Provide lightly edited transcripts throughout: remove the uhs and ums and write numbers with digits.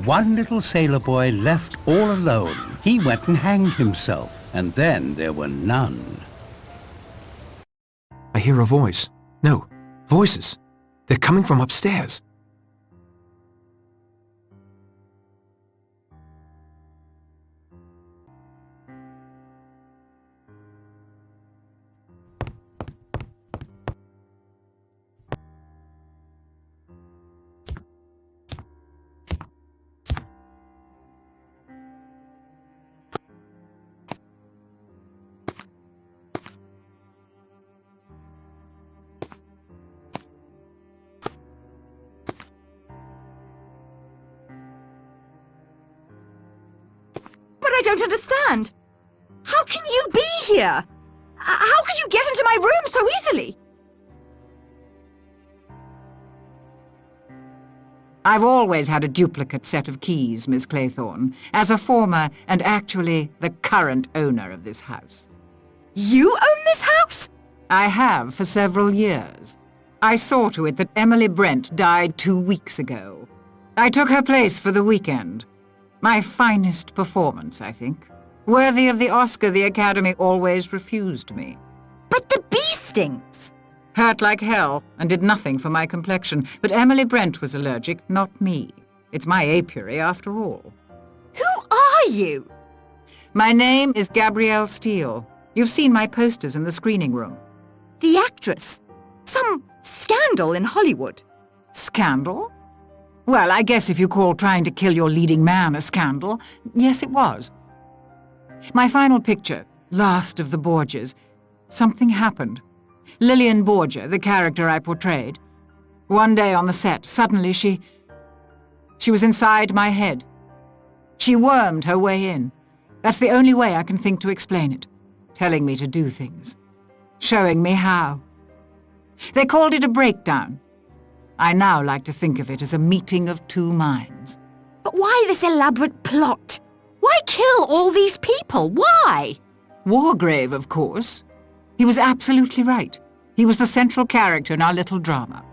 one little sailor boy left all alone. He went and hanged himself, and then there were none. I hear a voice. No, voices. They're coming from upstairs. I don't understand. How can you be here? How could you get into my room so easily? I've always had a duplicate set of keys, Miss Claythorne, as a former and actually the current owner of this house. You own this house? I have for several years. I saw to it that Emily Brent died 2 weeks ago. I took her place for the weekend. My finest performance, I think. Worthy of the Oscar the Academy always refused me. But the bee stings! Hurt like hell, and did nothing for my complexion. But Emily Brent was allergic, not me. It's my apiary, after all. Who are you? My name is Gabrielle Steele. You've seen my posters in the screening room. The actress. Some scandal in Hollywood. Scandal? Well, I guess if you call trying to kill your leading man a scandal, yes, it was. My final picture, Last of the Borgias, something happened. Lillian Borgia, the character I portrayed. One day on the set, suddenly she was inside my head. She wormed her way in. That's the only way I can think to explain it. Telling me to do things. Showing me how. They called it a breakdown. I now like to think of it as a meeting of two minds. But why this elaborate plot? Why kill all these people? Why? Wargrave, of course. He was absolutely right. He was the central character in our little drama.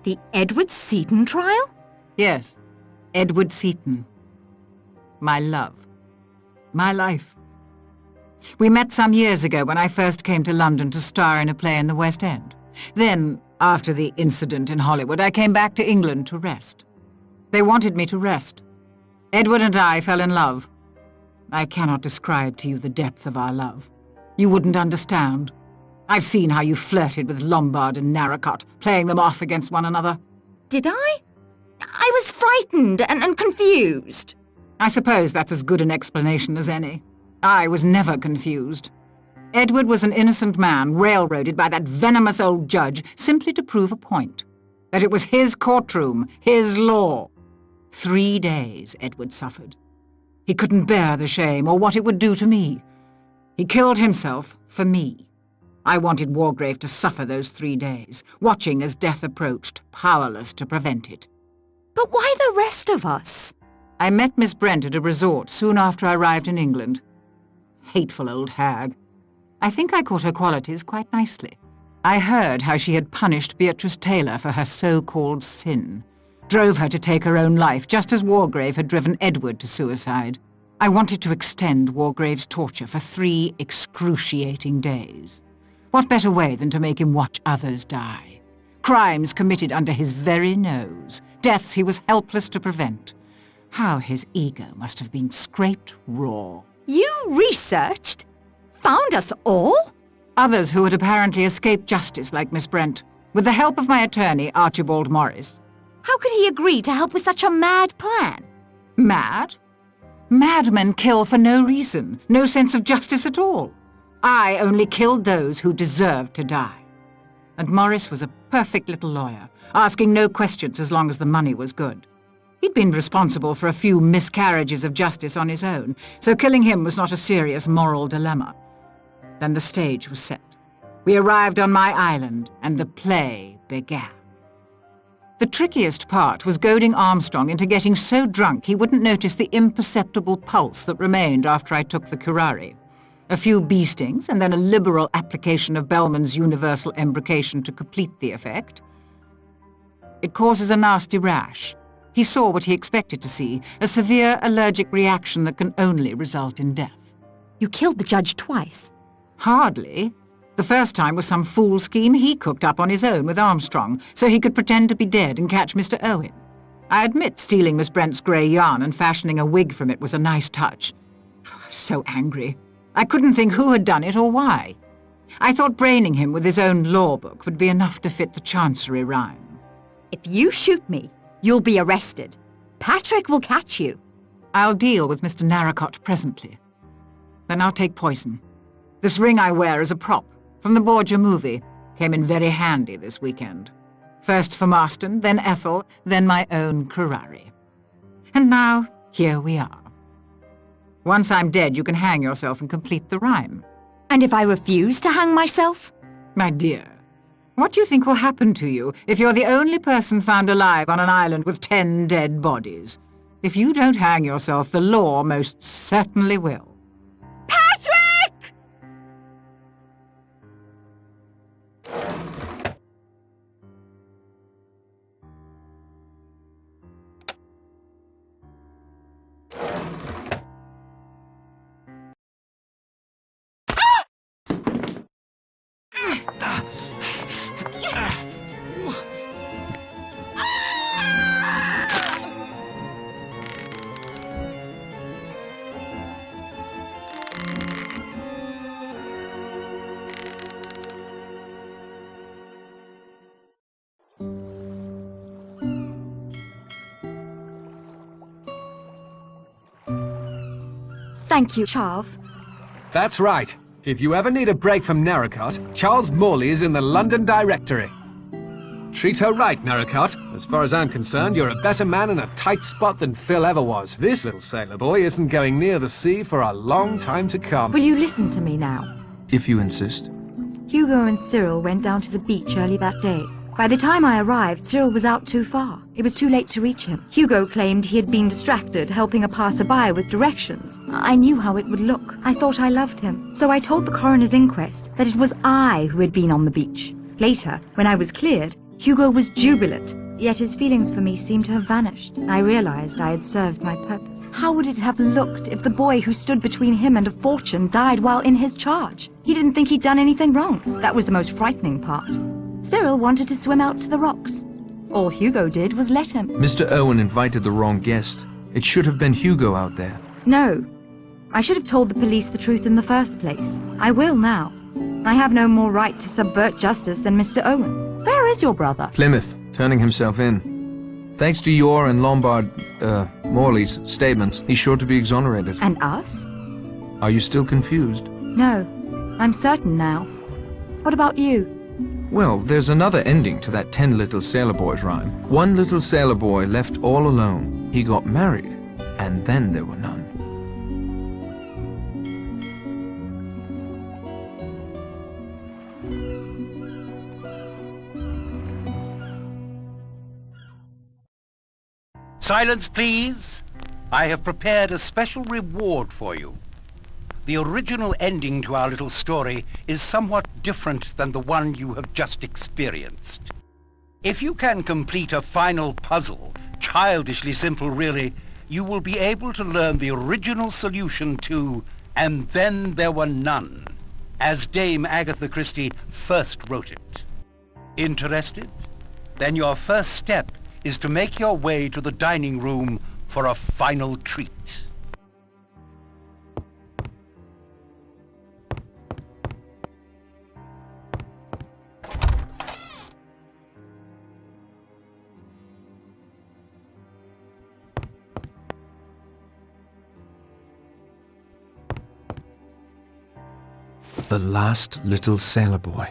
The Edward Seaton trial? Yes, Edward Seaton. My love. My life. We met some years ago when I first came to London to star in a play in the West End. Then, after the incident in Hollywood, I came back to England to rest. They wanted me to rest. Edward and I fell in love. I cannot describe to you the depth of our love. You wouldn't understand. I've seen how you flirted with Lombard and Narracott, playing them off against one another. Did I? I was frightened and confused. I suppose that's as good an explanation as any. I was never confused. Edward was an innocent man railroaded by that venomous old judge simply to prove a point. That it was his courtroom, his law. 3 days Edward suffered. He couldn't bear the shame or what it would do to me. He killed himself for me. I wanted Wargrave to suffer those 3 days, watching as death approached, powerless to prevent it. But why the rest of us? I met Miss Brent at a resort soon after I arrived in England. Hateful old hag. I think I caught her qualities quite nicely. I heard how she had punished Beatrice Taylor for her so-called sin. Drove her to take her own life, just as Wargrave had driven Edward to suicide. I wanted to extend Wargrave's torture for 3 excruciating days. What better way than to make him watch others die? Crimes committed under his very nose. Deaths he was helpless to prevent. How his ego must have been scraped raw. You researched? Found us all? Others who had apparently escaped justice, like Miss Brent, with the help of my attorney, Archibald Morris. How could he agree to help with such a mad plan? Mad? Madmen kill for no reason, no sense of justice at all. I only killed those who deserved to die. And Morris was a perfect little lawyer, asking no questions as long as the money was good. He'd been responsible for a few miscarriages of justice on his own, so killing him was not a serious moral dilemma. Then the stage was set. We arrived on my island, and the play began. The trickiest part was goading Armstrong into getting so drunk he wouldn't notice the imperceptible pulse that remained after I took the curare. A few bee stings, and then a liberal application of Bellman's universal embrocation to complete the effect. It causes a nasty rash. He saw what he expected to see, a severe allergic reaction that can only result in death. You killed the judge twice. Hardly. The first time was some fool scheme he cooked up on his own with Armstrong, so he could pretend to be dead and catch Mr. Owen. I admit stealing Miss Brent's grey yarn and fashioning a wig from it was a nice touch. I was so angry. I couldn't think who had done it or why. I thought braining him with his own law book would be enough to fit the Chancery rhyme. If you shoot me, you'll be arrested. Patrick will catch you. I'll deal with Mr. Narracott presently. Then I'll take poison. This ring I wear is a prop from the Borgia movie. Came in very handy this weekend. First for Marston, then Ethel, then my own curare. And now, here we are. Once I'm dead, you can hang yourself and complete the rhyme. And if I refuse to hang myself? My dear, what do you think will happen to you if you're the only person found alive on an island with 10 dead bodies? If you don't hang yourself, the law most certainly will. Patrick! Thank you, Charles. That's right. If you ever need a break from Narracott, Charles Morley is in the London Directory. Treat her right, Narracott. As far as I'm concerned, you're a better man in a tight spot than Phil ever was. This little sailor boy isn't going near the sea for a long time to come. Will you listen to me now? If you insist. Hugo and Cyril went down to the beach early that day. By the time I arrived, Cyril was out too far. It was too late to reach him. Hugo claimed he had been distracted helping a passerby with directions. I knew how it would look. I thought I loved him. So I told the coroner's inquest that it was I who had been on the beach. Later, when I was cleared, Hugo was jubilant, yet his feelings for me seemed to have vanished. I realized I had served my purpose. How would it have looked if the boy who stood between him and a fortune died while in his charge? He didn't think he'd done anything wrong. That was the most frightening part. Cyril wanted to swim out to the rocks. All Hugo did was let him. Mr. Owen invited the wrong guest. It should have been Hugo out there. No. I should have told the police the truth in the first place. I will now. I have no more right to subvert justice than Mr. Owen. Where is your brother? Plymouth, turning himself in. Thanks to your and Morley's statements, he's sure to be exonerated. And us? Are you still confused? No. I'm certain now. What about you? Well, there's another ending to that 10 little sailor boys rhyme. One little sailor boy left all alone. He got married, and then there were none. Silence, please. I have prepared a special reward for you. The original ending to our little story is somewhat different than the one you have just experienced. If you can complete a final puzzle, childishly simple really, you will be able to learn the original solution to "And Then There Were None," as Dame Agatha Christie first wrote it. Interested? Then your first step is to make your way to the dining room for a final treat. The last little sailor boy.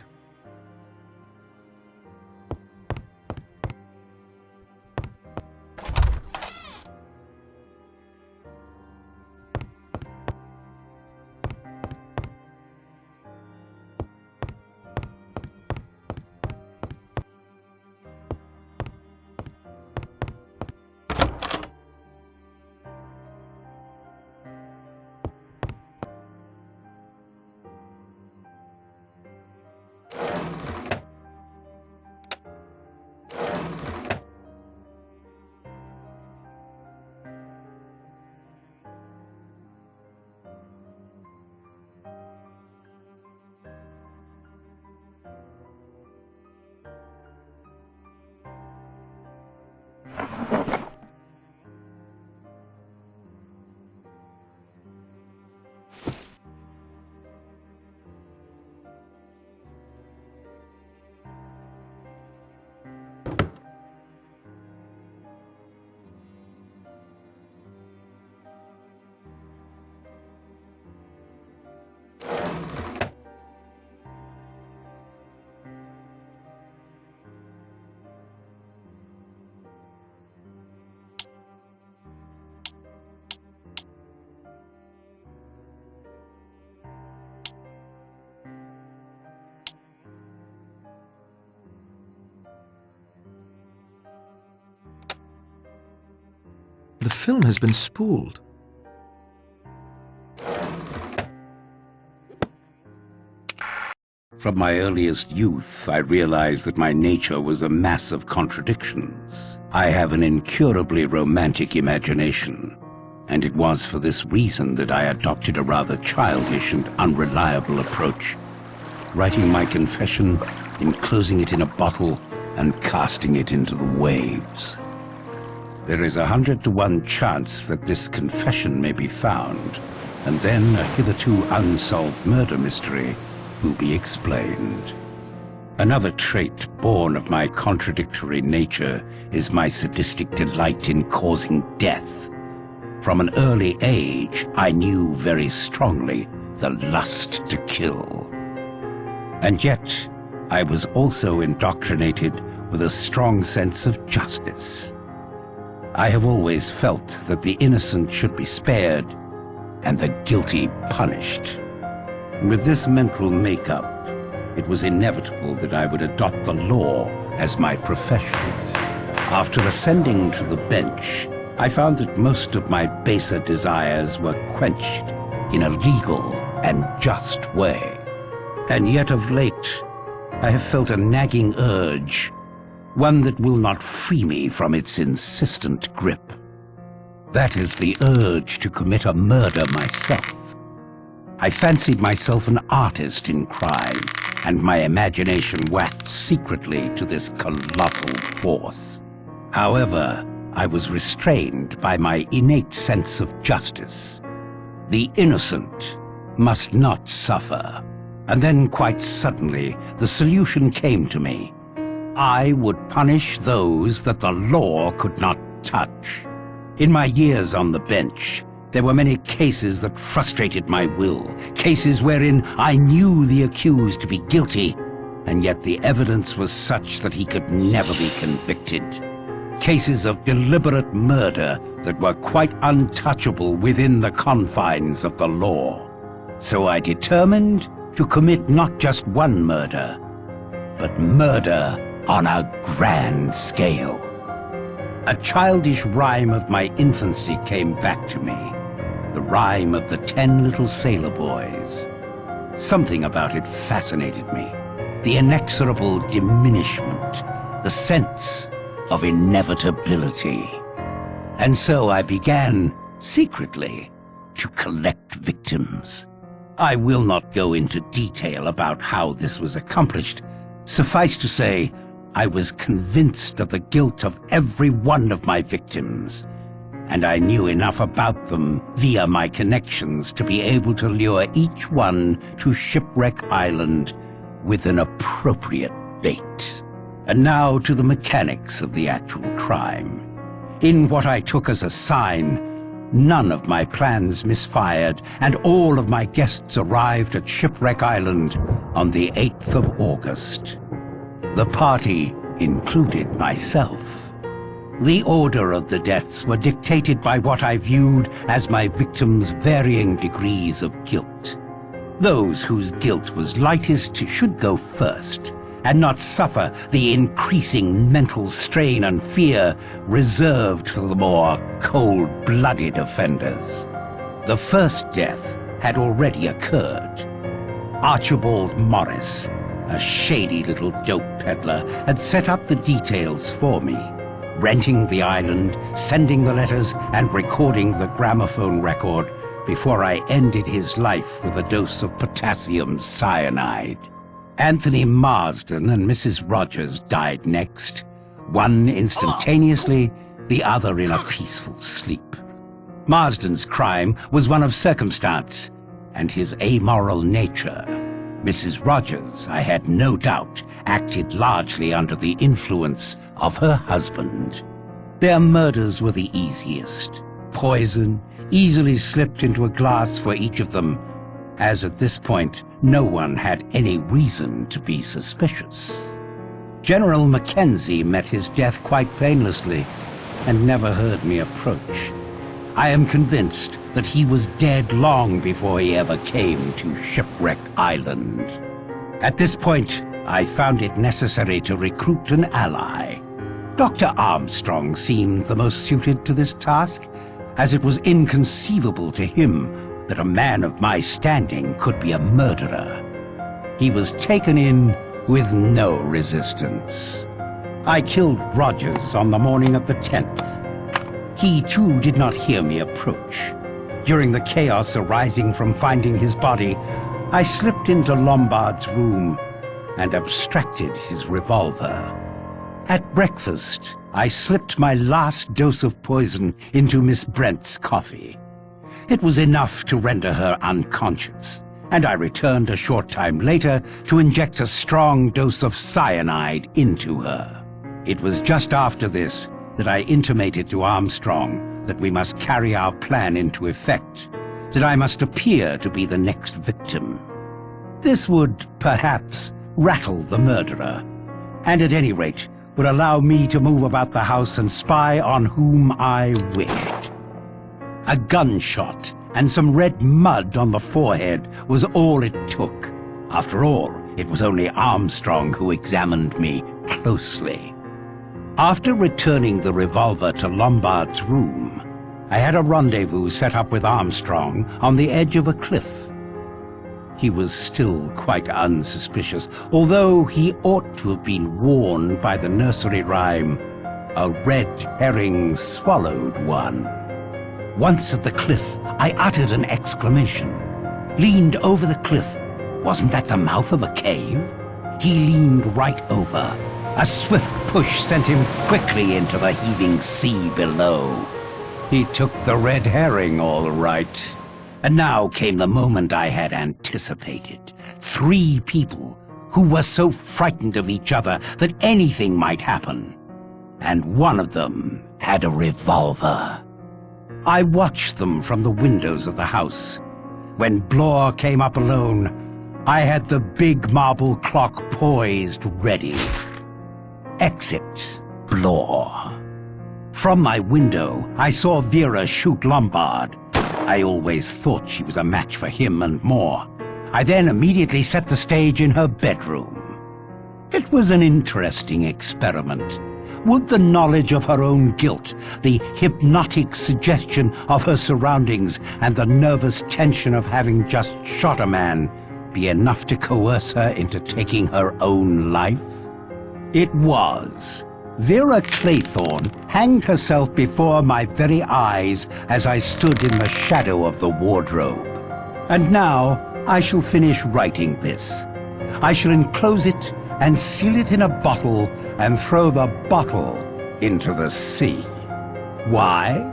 film has been spooled. From my earliest youth, I realized that my nature was a mass of contradictions. I have an incurably romantic imagination, and it was for this reason that I adopted a rather childish and unreliable approach, writing my confession, enclosing it in a bottle, and casting it into the waves. There is 100 to 1 chance that this confession may be found, and then a hitherto unsolved murder mystery will be explained. Another trait born of my contradictory nature is my sadistic delight in causing death. From an early age, I knew very strongly the lust to kill. And yet, I was also indoctrinated with a strong sense of justice. I have always felt that the innocent should be spared and the guilty punished. With this mental makeup, it was inevitable that I would adopt the law as my profession. After ascending to the bench, I found that most of my baser desires were quenched in a legal and just way. And yet of late, I have felt a nagging urge, one that will not free me from its insistent grip. That is the urge to commit a murder myself. I fancied myself an artist in crime, and my imagination waxed secretly to this colossal force. However, I was restrained by my innate sense of justice. The innocent must not suffer. And then, quite suddenly, the solution came to me. I would punish those that the law could not touch. In my years on the bench, there were many cases that frustrated my will, cases wherein I knew the accused to be guilty, and yet the evidence was such that he could never be convicted. Cases of deliberate murder that were quite untouchable within the confines of the law. So I determined to commit not just one murder, but murder on a grand scale. A childish rhyme of my infancy came back to me. The rhyme of the 10 little sailor boys. Something about it fascinated me. The inexorable diminishment, the sense of inevitability. And so I began, secretly, to collect victims. I will not go into detail about how this was accomplished. Suffice to say, I was convinced of the guilt of every one of my victims, and I knew enough about them via my connections to be able to lure each one to Shipwreck Island with an appropriate bait. And now to the mechanics of the actual crime. In what I took as a sign, none of my plans misfired, and all of my guests arrived at Shipwreck Island on the 8th of August. The party included myself. The order of the deaths were dictated by what I viewed as my victims' varying degrees of guilt. Those whose guilt was lightest should go first, and not suffer the increasing mental strain and fear reserved for the more cold-blooded offenders. The first death had already occurred. Archibald Morris, a shady little dope peddler, had set up the details for me, renting the island, sending the letters, and recording the gramophone record before I ended his life with a dose of potassium cyanide. Anthony Marsden and Mrs. Rogers died next, one instantaneously, the other in a peaceful sleep. Marsden's crime was one of circumstance and his amoral nature. Mrs. Rogers, I had no doubt, acted largely under the influence of her husband. Their murders were the easiest. Poison easily slipped into a glass for each of them, as at this point no one had any reason to be suspicious. General Mackenzie met his death quite painlessly and never heard me approach. I am convinced that he was dead long before he ever came to Shipwreck Island. At this point, I found it necessary to recruit an ally. Dr. Armstrong seemed the most suited to this task, as it was inconceivable to him that a man of my standing could be a murderer. He was taken in with no resistance. I killed Rogers on the morning of the 10th. He too did not hear me approach. During the chaos arising from finding his body, I slipped into Lombard's room and abstracted his revolver. At breakfast, I slipped my last dose of poison into Miss Brent's coffee. It was enough to render her unconscious, and I returned a short time later to inject a strong dose of cyanide into her. It was just after this that I intimated to Armstrong that we must carry our plan into effect, that I must appear to be the next victim. This would, perhaps, rattle the murderer, and at any rate would allow me to move about the house and spy on whom I wished. A gunshot and some red mud on the forehead was all it took. After all, it was only Armstrong who examined me closely. After returning the revolver to Lombard's room, I had a rendezvous set up with Armstrong on the edge of a cliff. He was still quite unsuspicious, although he ought to have been warned by the nursery rhyme, "A red herring swallowed one." Once at the cliff, I uttered an exclamation, leaned over the cliff. Wasn't that the mouth of a cave? He leaned right over. A swift push sent him quickly into the heaving sea below. He took the red herring, all right. And now came the moment I had anticipated. 3 people who were so frightened of each other that anything might happen. And one of them had a revolver. I watched them from the windows of the house. When Blore came up alone, I had the big marble clock poised ready. Exit, Blore. From my window, I saw Vera shoot Lombard. I always thought she was a match for him and more. I then immediately set the stage in her bedroom. It was an interesting experiment. Would the knowledge of her own guilt, the hypnotic suggestion of her surroundings, and the nervous tension of having just shot a man be enough to coerce her into taking her own life? It was. Vera Claythorne hanged herself before my very eyes as I stood in the shadow of the wardrobe. And now I shall finish writing this. I shall enclose it and seal it in a bottle and throw the bottle into the sea. Why?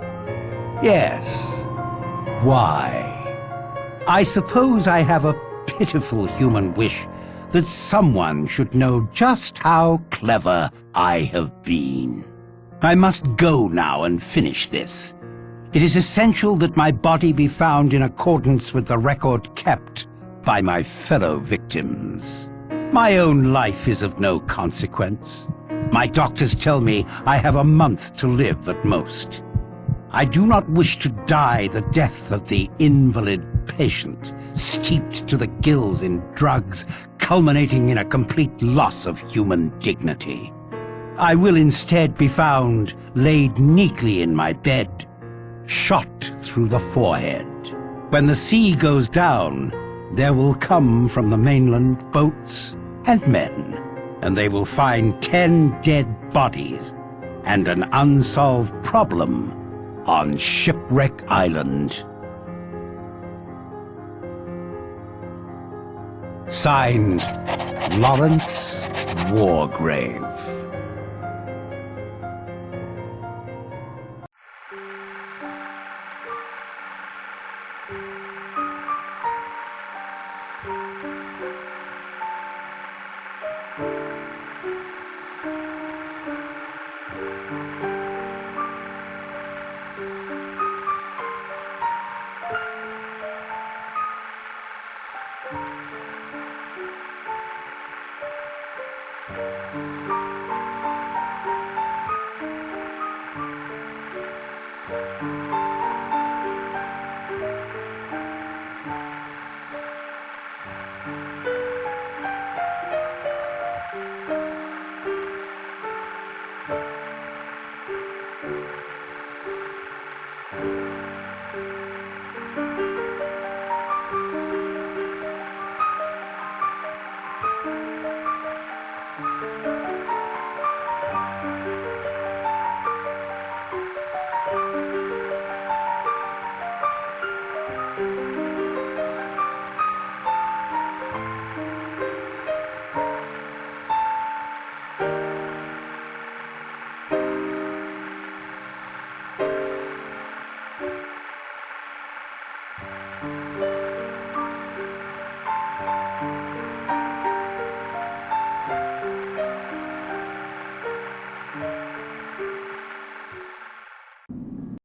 Yes, why? I suppose I have a pitiful human wish that someone should know just how clever I have been. I must go now and finish this. It is essential that my body be found in accordance with the record kept by my fellow victims. My own life is of no consequence. My doctors tell me I have a month to live at most. I do not wish to die the death of the invalid patient, steeped to the gills in drugs, culminating in a complete loss of human dignity. I will instead be found laid neatly in my bed, shot through the forehead. When the sea goes down, there will come from the mainland boats and men, and they will find 10 dead bodies and an unsolved problem on Shipwreck Island. Signed, Lawrence Wargrave.